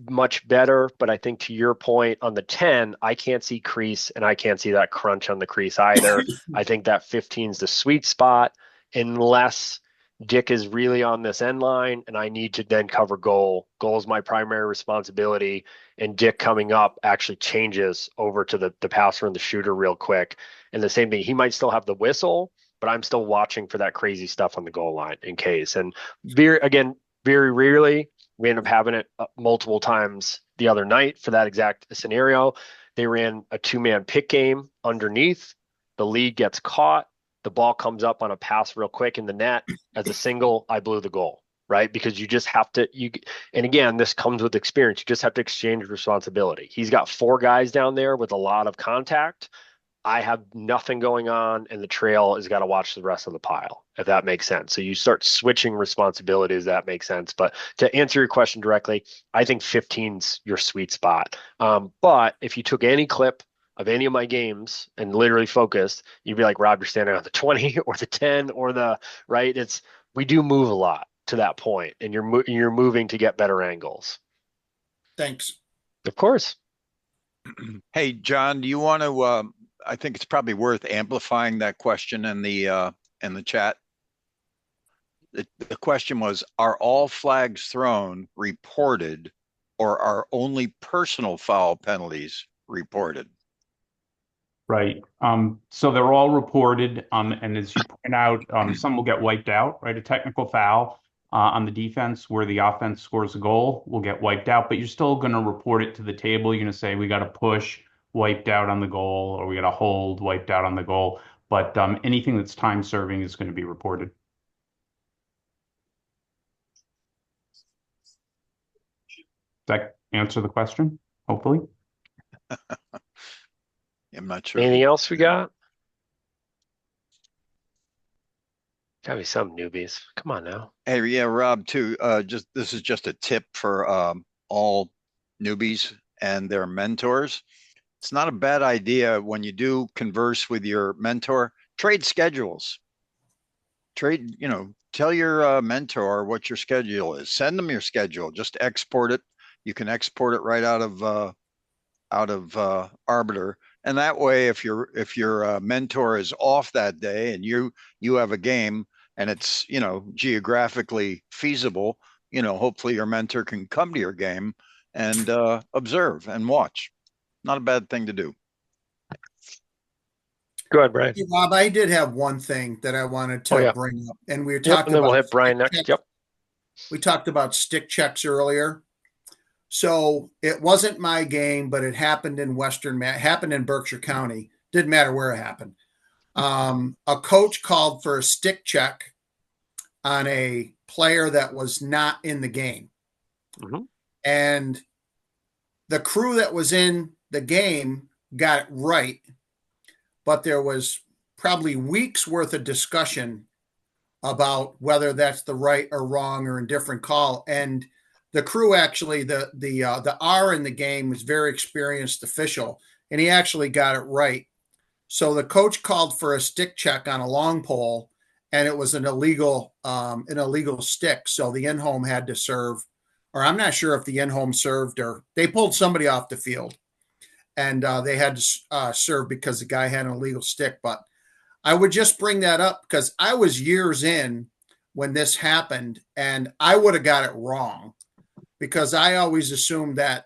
much better. But I think to your point on the 10, I can't see crease and I can't see that crunch on the crease either. I think that 15 is the sweet spot unless Dick is really on this end line and I need to then cover goal. Goal is my primary responsibility. And Dick coming up actually changes over to the passer and the shooter real quick. And the same thing, he might still have the whistle, but I'm still watching for that crazy stuff on the goal line in case. And very rarely, we end up having it multiple times the other night for that exact scenario. They ran a 2-man pick game underneath. The lead gets caught. The ball comes up on a pass real quick in the net. As a single, I blew the goal, right? Because you just have to, and again, this comes with experience. You just have to exchange responsibility. He's got 4 guys down there with a lot of contact. I have nothing going on, and the trail has got to watch the rest of the pile, if that makes sense. So you start switching responsibilities, that makes sense. But to answer your question directly, I think 15's your sweet spot. But if you took any clip of any of my games and literally focused, you'd be like, Rob, you're standing on the 20 or the 10 or the right. We do move a lot to that point, and you're moving to get better angles. Thanks. Of course. Hey, John, do you want to? I think it's probably worth amplifying that question in the chat. The question was, are all flags thrown reported, or are only personal foul penalties reported? Right. So they're all reported, and as you point out, some will get wiped out, right? A technical foul on the defense where the offense scores a goal will get wiped out, but you're still going to report it to the table. You're going to say, we got to push, wiped out on the goal, or we got to hold, wiped out on the goal. But anything that's time serving is going to be reported. Does that answer the question? Hopefully. I'm not sure. Anything else we got? Gotta be some newbies. Come on now. Hey, yeah, Rob, too. This is just a tip for all newbies and their mentors. It's not a bad idea when you do converse with your mentor, trade schedules. Tell your mentor what your schedule is. Send them your schedule. Just export it. You can export it right out of Arbiter. And that way, if your mentor is off that day and you have a game and it's geographically feasible, hopefully your mentor can come to your game and observe and watch. Not a bad thing to do. Go ahead, Brian. Hey, Rob, I did have one thing that I wanted to bring up, and we were talking and then about. We'll hit Brian next. Yep. We talked about stick checks earlier. So it wasn't my game, but it happened in happened in Berkshire County. Didn't matter where it happened. A coach called for a stick check on a player that was not in the game. Mm-hmm. And the crew that was in the game got it right, but there was probably weeks worth of discussion about whether that's the right or wrong or indifferent call. And the crew actually, the R in the game was very experienced official, and he actually got it right. So the coach called for a stick check on a long pole, and it was an illegal stick. So the in-home had to serve, or I'm not sure if the in-home served or they pulled somebody off the field, and they had to serve because the guy had an illegal stick. But I would just bring that up because I was years in when this happened, and I would have got it wrong because I always assumed that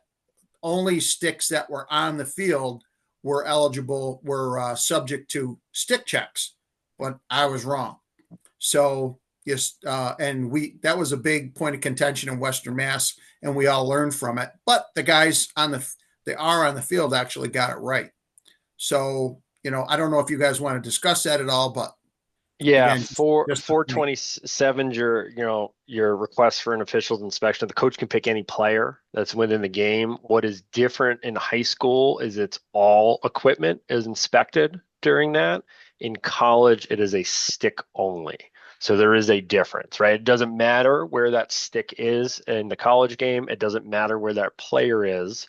only sticks that were on the field were subject to stick checks, but I was wrong. So yes, and that was a big point of contention in Western Mass, and we all learned from it. But the guys on the field actually got it right. So I don't know if you guys want to discuss that at all, but Yeah, again, for just a point. 427, your request for an official's inspection. The coach can pick any player that's within the game. What is different in high school is it's all equipment is inspected during that. In college, it is a stick only. So there is a difference, right? It doesn't matter where that stick is in the college game. It doesn't matter where that player is.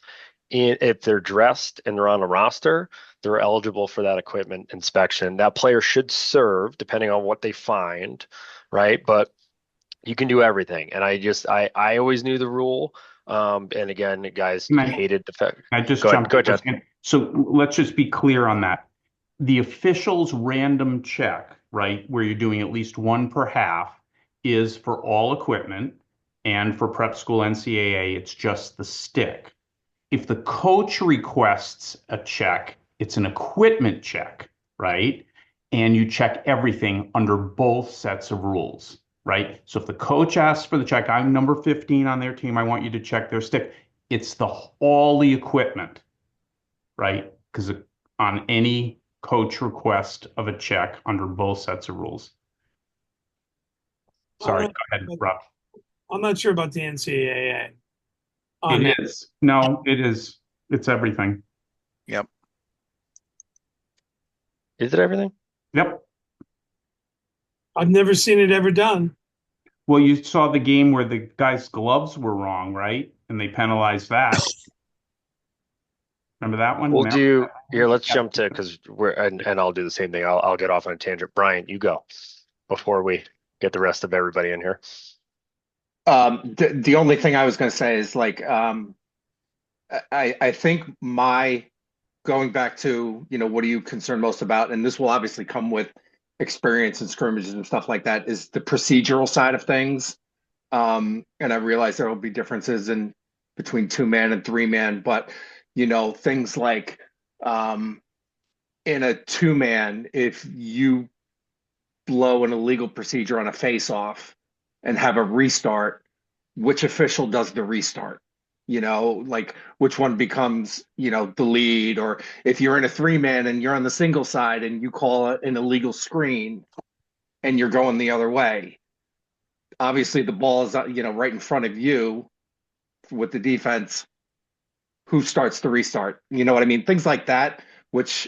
If they're dressed and they're on a roster, they're eligible for that equipment inspection. That player should serve depending on what they find, right? But you can do everything. And I always knew the rule. And again, guys Can hated the fact. I just Go ahead, jump go in for a ahead, John. second? So let's just be clear on that. The official's random check, right, where you're doing at least one per half, is for all equipment, and for prep school NCAA, it's just the stick. If the coach requests a check, it's an equipment check, right? And you check everything under both sets of rules, right? So if the coach asks for the check, I'm number 15 on their team, I want you to check their stick. It's all the equipment, right? Because on any coach request of a check under both sets of rules. Sorry, go ahead, Rob. I'm not sure about the NCAA. It is. No, it is. It's everything. Yep. Is it everything? Yep. I've never seen it ever done. Well, you saw the game where the guy's gloves were wrong, right? And they penalized that. Remember that one? We'll do here. Let's jump to because and I'll do the same thing. I'll get off on a tangent. Brian, you go before we get the rest of everybody in here. The only thing I was going to say is like I think my going back to what are you concerned most about, and this will obviously come with experience and scrimmages and stuff like that, is the procedural side of things. And I realize there will be differences in between 2-man and 3-man, but things like in a 2-man, if you blow an illegal procedure on a face-off and have a restart, which official does the restart? Like which one becomes, the lead? Or if you're in a 3-man and you're on the single side and you call an illegal screen and you're going the other way, obviously the ball is, right in front of you with the defense. Who starts the restart? You know what I mean? Things like that, which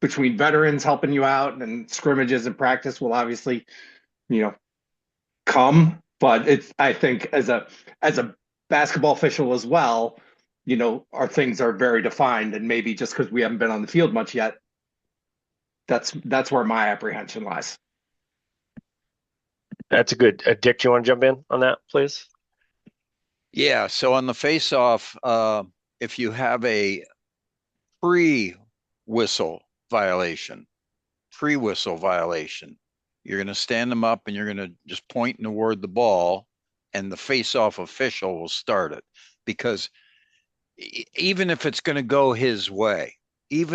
between veterans helping you out and scrimmages and practice will obviously, come. But I think as a basketball official as well, our things are very defined, and maybe just because we haven't been on the field much yet, that's where my apprehension lies. That's a good. Dick, do you want to jump in on that, please? Yeah. So on the face-off, if you have a pre-whistle violation, you're going to stand them up and you're going to just point toward the ball, and the face-off official will start it. Because even if it's going to go his way, he's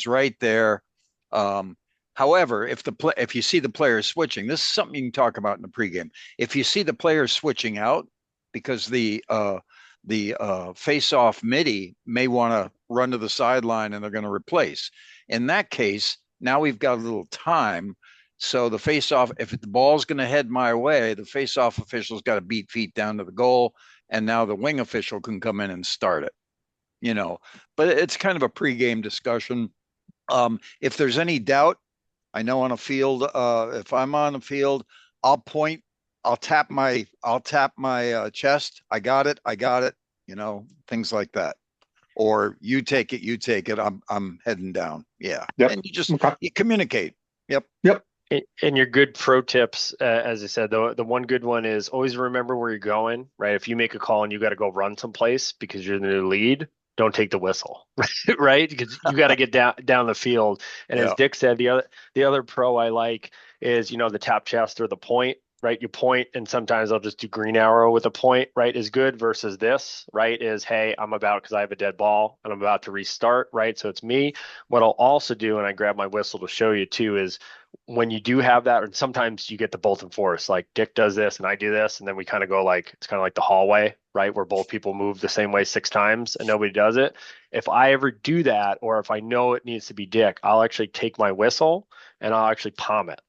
right there. However, if you see the players switching, this is something you can talk about in the pregame. If you see the players switching out because the face-off midi may want to run to the sideline and they're going to replace. In that case, now we've got a little time. So the face-off, if the ball's going to head my way, the face-off official's got to beat feet down to the goal, and now the wing official can come in and start it. But it's kind of a pregame discussion. If there's any doubt, I know on a field, if I'm on the field, I'll point, I'll tap my chest. I got it. Things like that. Or you take it. I'm heading down. Yeah. Yep. And you communicate. Yep. And your good pro tips, as I said, the one good one is always remember where you're going, right? If you make a call and you got to go run someplace because you're in the lead, don't take the whistle, right? Because you got to get down the field. And as Dick said, the other pro I like is, the tap chest or the point, right? You point, and sometimes I'll just do green arrow with a point, right? Is good versus this, right? Is, hey, because I have a dead ball and I'm about to restart, right? So it's me. What I'll also do, and I grab my whistle to show you too, is when you do have that, and sometimes you get the both enforced, like Dick does this and I do this, and then we kind of go like, it's kind of like the hallway, right? Where both people move the same way 6 times and nobody does it. If I ever do that, or if I know it needs to be Dick, I'll actually take my whistle and I'll actually palm it,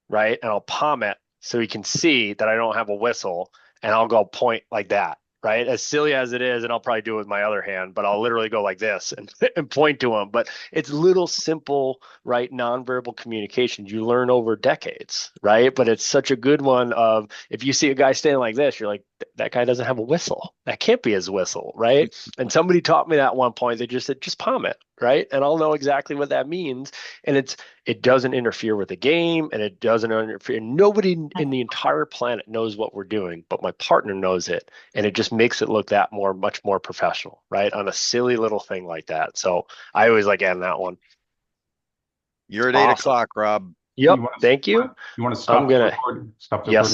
right? And I'll palm it so he can see that I don't have a whistle, and I'll go point like that, right? As silly as it is, and I'll probably do it with my other hand, but I'll literally go like this and point to him. But it's little simple, right? Nonverbal communication you learn over decades, right? But it's such a good one of, if you see a guy standing like this, you're like, that guy doesn't have a whistle. That can't be his whistle, right? And somebody taught me that at one point. They just said, just palm it, right? And I'll know exactly what that means. And it doesn't interfere with the game, and it doesn't interfere. Nobody in the entire planet knows what we're doing, but my partner knows it, and it just makes it look much more professional, right? On a silly little thing like that. So I always like adding that one. You're at Awesome. 8 o'clock, Rob. Yep. Thank you. You want to stop I'm gonna. the recording? Stop the Yes, recording? sir.